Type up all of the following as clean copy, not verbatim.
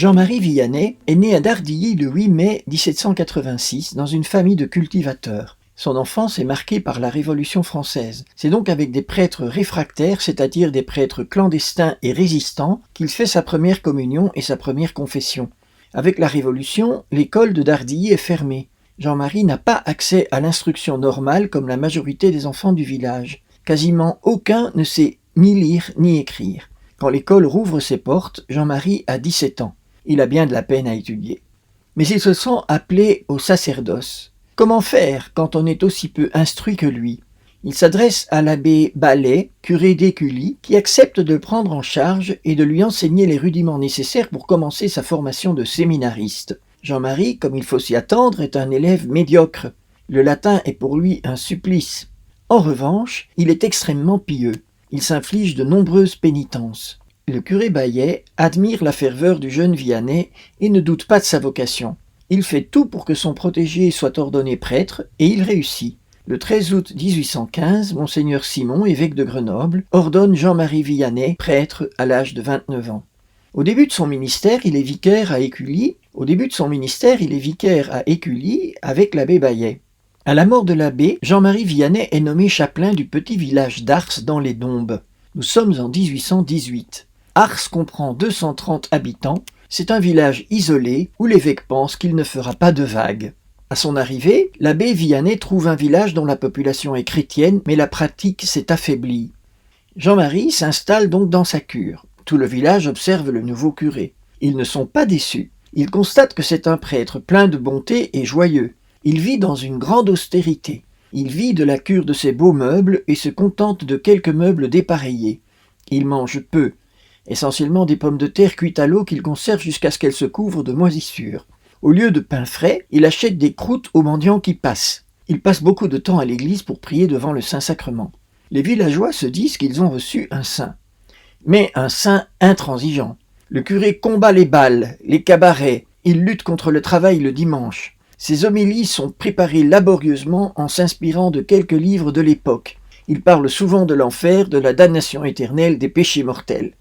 Jean-Marie Vianney est né à Dardilly le 8 mai 1786 dans une famille de cultivateurs. Son enfance est marquée par la Révolution française. C'est donc avec des prêtres réfractaires, c'est-à-dire des prêtres clandestins et résistants, qu'il fait sa première communion et sa première confession. Avec la Révolution, l'école de Dardilly est fermée. Jean-Marie n'a pas accès à l'instruction normale comme la majorité des enfants du village. Quasiment aucun ne sait ni lire ni écrire. Quand l'école rouvre ses portes, Jean-Marie a 17 ans. Il a bien de la peine à étudier. Mais il se sent appelé au sacerdoce. Comment faire quand on est aussi peu instruit que lui ? Il s'adresse à l'abbé Ballet, curé d'Écully, qui accepte de le prendre en charge et de lui enseigner les rudiments nécessaires pour commencer sa formation de séminariste. Jean-Marie, comme il faut s'y attendre, est un élève médiocre. Le latin est pour lui un supplice. En revanche, il est extrêmement pieux. Il s'inflige de nombreuses pénitences. Le curé Ballet admire la ferveur du jeune Vianney et ne doute pas de sa vocation. Il fait tout pour que son protégé soit ordonné prêtre et il réussit. Le 13 août 1815, Monseigneur Simon, évêque de Grenoble, ordonne Jean-Marie Vianney prêtre à l'âge de 29 ans. Au début de son ministère, il est vicaire à Écully avec l'abbé Ballet. À la mort de l'abbé, Jean-Marie Vianney est nommé chapelain du petit village d'Ars dans les Dombes. Nous sommes en 1818. Ars comprend 230 habitants. C'est un village isolé où l'évêque pense qu'il ne fera pas de vagues. À son arrivée, l'abbé Vianney trouve un village dont la population est chrétienne, mais la pratique s'est affaiblie. Jean-Marie s'installe donc dans sa cure. Tout le village observe le nouveau curé. Ils ne sont pas déçus. Ils constatent que c'est un prêtre plein de bonté et joyeux. Il vit dans une grande austérité. Il vit de la cure de ses beaux meubles et se contente de quelques meubles dépareillés. Il mange peu, essentiellement des pommes de terre cuites à l'eau qu'il conserve jusqu'à ce qu'elles se couvrent de moisissures. Au lieu de pain frais, il achète des croûtes aux mendiants qui passent. Il passe beaucoup de temps à l'église pour prier devant le Saint-Sacrement. Les villageois se disent qu'ils ont reçu un saint. Mais un saint intransigeant. Le curé combat les bals, les cabarets, il lutte contre le travail le dimanche. Ses homélies sont préparées laborieusement en s'inspirant de quelques livres de l'époque. Il parle souvent de l'enfer, de la damnation éternelle, des péchés mortels.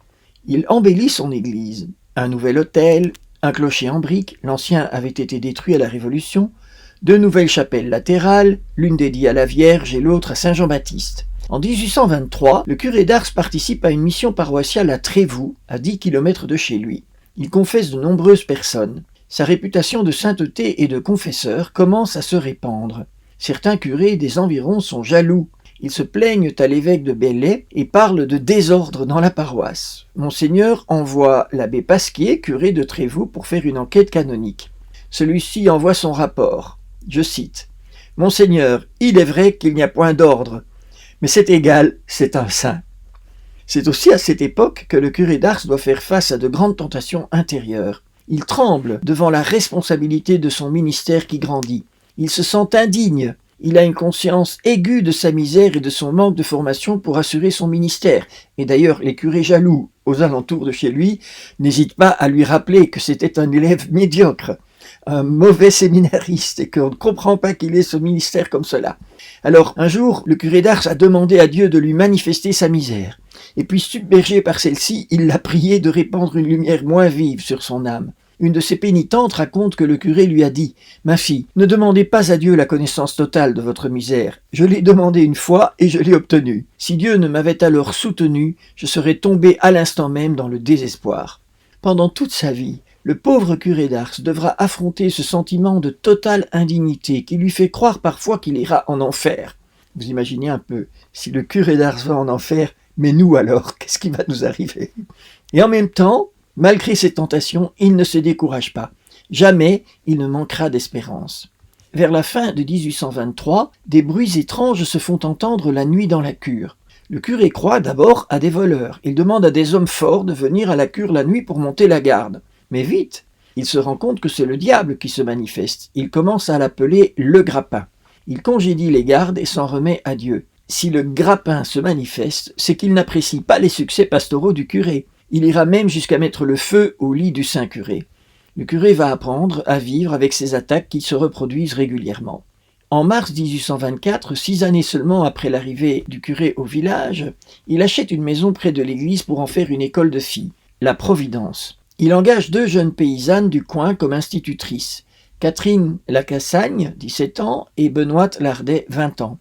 Il embellit son église. Un nouvel autel, un clocher en briques, l'ancien avait été détruit à la Révolution, 2 nouvelles chapelles latérales, l'une dédiée à la Vierge et l'autre à Saint-Jean-Baptiste. En 1823, le curé d'Ars participe à une mission paroissiale à Trévoux, à 10 km de chez lui. Il confesse de nombreuses personnes. Sa réputation de sainteté et de confesseur commence à se répandre. Certains curés des environs sont jaloux. Ils se plaignent à l'évêque de Belley et parlent de désordre dans la paroisse. Monseigneur envoie l'abbé Pasquier, curé de Trévoux, pour faire une enquête canonique. Celui-ci envoie son rapport. Je cite : « Monseigneur, il est vrai qu'il n'y a point d'ordre, mais c'est égal, c'est un saint. » C'est aussi à cette époque que le curé d'Ars doit faire face à de grandes tentations intérieures. Il tremble devant la responsabilité de son ministère qui grandit. Il se sent indigne. Il a une conscience aiguë de sa misère et de son manque de formation pour assurer son ministère. Et d'ailleurs, les curés jaloux aux alentours de chez lui n'hésitent pas à lui rappeler que c'était un élève médiocre, un mauvais séminariste, et qu'on ne comprend pas qu'il ait ce ministère comme cela. Alors, un jour, le curé d'Ars a demandé à Dieu de lui manifester sa misère. Et puis, submergé par celle-ci, il l'a prié de répandre une lumière moins vive sur son âme. Une de ses pénitentes raconte que le curé lui a dit « Ma fille, ne demandez pas à Dieu la connaissance totale de votre misère. Je l'ai demandé une fois et je l'ai obtenue. Si Dieu ne m'avait alors soutenu, je serais tombé à l'instant même dans le désespoir. » Pendant toute sa vie, le pauvre curé d'Ars devra affronter ce sentiment de totale indignité qui lui fait croire parfois qu'il ira en enfer. Vous imaginez un peu, si le curé d'Ars va en enfer, mais nous alors, qu'est-ce qui va nous arriver ? Et en même temps, malgré ces tentations, il ne se décourage pas. Jamais il ne manquera d'espérance. Vers la fin de 1823, des bruits étranges se font entendre la nuit dans la cure. Le curé croit d'abord à des voleurs. Il demande à des hommes forts de venir à la cure la nuit pour monter la garde. Mais vite, il se rend compte que c'est le diable qui se manifeste. Il commence à l'appeler le grappin. Il congédie les gardes et s'en remet à Dieu. Si le grappin se manifeste, c'est qu'il n'apprécie pas les succès pastoraux du curé. Il ira même jusqu'à mettre le feu au lit du saint curé. Le curé va apprendre à vivre avec ces attaques qui se reproduisent régulièrement. En mars 1824, 6 années seulement après l'arrivée du curé au village, il achète une maison près de l'église pour en faire une école de filles, la Providence. Il engage 2 jeunes paysannes du coin comme institutrices, Catherine Lacassagne, 17 ans, et Benoît Lardet, 20 ans.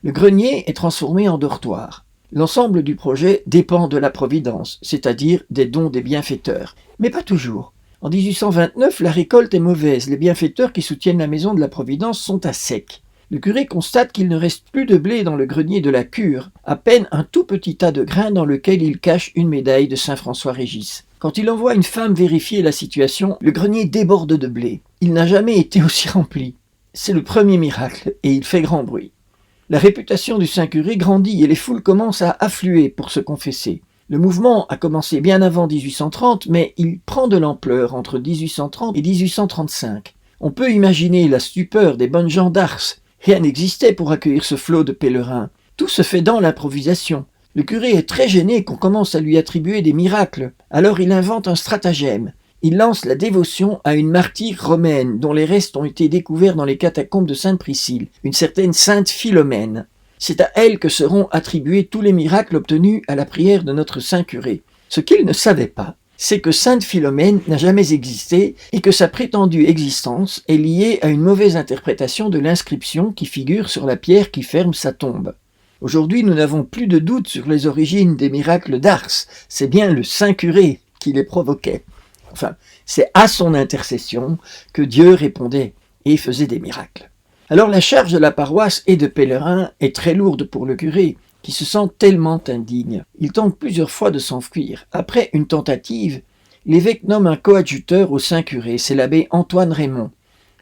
Le grenier est transformé en dortoir. L'ensemble du projet dépend de la Providence, c'est-à-dire des dons des bienfaiteurs. Mais pas toujours. En 1829, la récolte est mauvaise. Les bienfaiteurs qui soutiennent la maison de la Providence sont à sec. Le curé constate qu'il ne reste plus de blé dans le grenier de la cure, à peine un tout petit tas de grains dans lequel il cache une médaille de Saint François-Régis. Quand il envoie une femme vérifier la situation, le grenier déborde de blé. Il n'a jamais été aussi rempli. C'est le premier miracle, et il fait grand bruit. La réputation du Saint-Curé grandit et les foules commencent à affluer pour se confesser. Le mouvement a commencé bien avant 1830, mais il prend de l'ampleur entre 1830 et 1835. On peut imaginer la stupeur des bonnes gens d'Ars. Rien n'existait pour accueillir ce flot de pèlerins. Tout se fait dans l'improvisation. Le curé est très gêné qu'on commence à lui attribuer des miracles. Alors il invente un stratagème. Il lance la dévotion à une martyre romaine dont les restes ont été découverts dans les catacombes de Sainte-Priscille, une certaine Sainte Philomène. C'est à elle que seront attribués tous les miracles obtenus à la prière de notre Saint-Curé. Ce qu'il ne savait pas, c'est que Sainte Philomène n'a jamais existé et que sa prétendue existence est liée à une mauvaise interprétation de l'inscription qui figure sur la pierre qui ferme sa tombe. Aujourd'hui, nous n'avons plus de doute sur les origines des miracles d'Ars. C'est bien le Saint-Curé qui les provoquait. Enfin, c'est à son intercession que Dieu répondait et faisait des miracles. Alors la charge de la paroisse et de pèlerins est très lourde pour le curé, qui se sent tellement indigne. Il tente plusieurs fois de s'enfuir. Après une tentative, l'évêque nomme un coadjuteur au Saint-Curé, c'est l'abbé Antoine Raymond.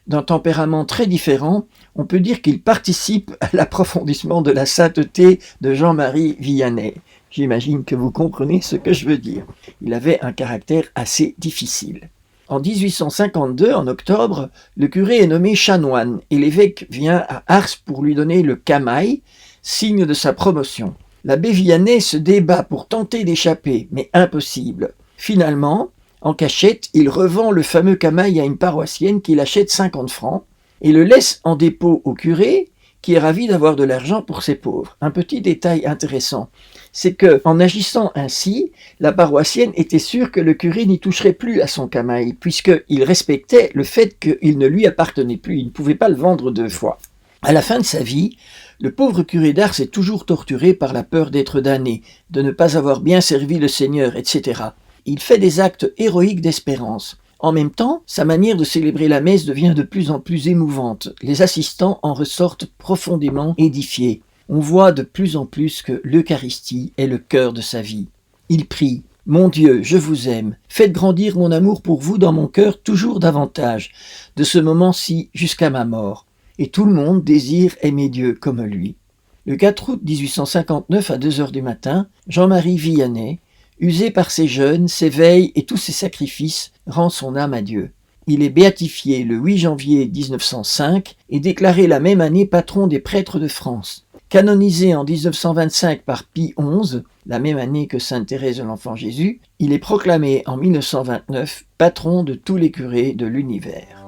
D'un tempérament très différent, on peut dire qu'il participe à l'approfondissement de la sainteté de Jean-Marie Vianney. J'imagine que vous comprenez ce que je veux dire. Il avait un caractère assez difficile. En 1852, en octobre, le curé est nommé chanoine et l'évêque vient à Ars pour lui donner le camail, signe de sa promotion. L'abbé Vianney se débat pour tenter d'échapper, mais impossible. Finalement, en cachette, il revend le fameux camail à une paroissienne qui l'achète 50 francs et le laisse en dépôt au curé, qui est ravi d'avoir de l'argent pour ses pauvres. Un petit détail intéressant, c'est que, en agissant ainsi, la paroissienne était sûre que le curé n'y toucherait plus à son camail, puisqu'il respectait le fait qu'il ne lui appartenait plus, il ne pouvait pas le vendre 2 fois. À la fin de sa vie, le pauvre curé d'Ars est toujours torturé par la peur d'être damné, de ne pas avoir bien servi le Seigneur, etc. Il fait des actes héroïques d'espérance. En même temps, sa manière de célébrer la messe devient de plus en plus émouvante. Les assistants en ressortent profondément édifiés. On voit de plus en plus que l'Eucharistie est le cœur de sa vie. Il prie « Mon Dieu, je vous aime. Faites grandir mon amour pour vous dans mon cœur toujours davantage, de ce moment-ci jusqu'à ma mort. Et tout le monde désire aimer Dieu comme lui. » Le 4 août 1859 à 2 heures du matin, Jean-Marie Vianney, usé par ses jeûnes, ses veilles et tous ses sacrifices, rend son âme à Dieu. Il est béatifié le 8 janvier 1905 et déclaré la même année patron des prêtres de France. Canonisé en 1925 par Pie XI, la même année que Sainte Thérèse de l'Enfant Jésus, il est proclamé en 1929 patron de tous les curés de l'univers.